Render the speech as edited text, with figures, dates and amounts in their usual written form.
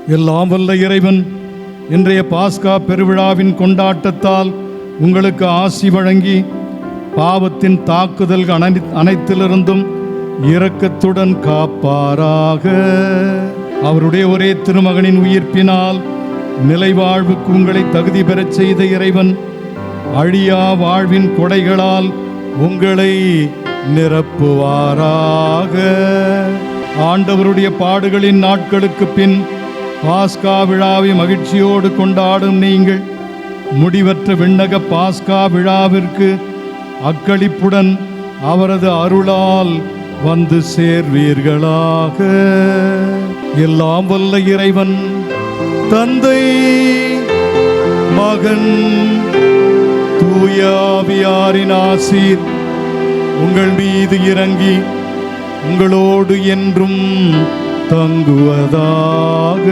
எல்லாம் வல்ல இறைவன் இன்றைய பாஸ்கா பெருவிழாவின் கொண்டாட்டத்தால் உங்களுக்கு ஆசி வழங்கி பாவத்தின் தாக்குதல்கள் அனைத்திலிருந்தும் இரக்கத்துடன் காப்பாராக. அவருடைய ஒரே திருமகனின் உயிர்ப்பினால் நிலைவாழ்வுக்கு உங்களை தகுதி பெறச் செய்த இறைவன் அழியா வாழ்வின் கொடைகளால் உங்களை நிரப்புவாராக. ஆண்டவருடைய பாடுகளின் நாட்களுக்கு பின் பாஸ்கா விழாவை மகிழ்ச்சியோடு கொண்டாடும் நீங்கள் முடிவற்ற விண்ணக பாஸ்கா விழாவிற்கு அக்களிப்புடன் அவரது அருளால் வந்து சேர்வீர்களாக. எல்லாம் வல்ல இறைவன் தந்தை, மகன், தூய ஆவியாரின் ஆசீர் உங்கள் மீது இறங்கி உங்களோடு என்றும் தங்குவதாக.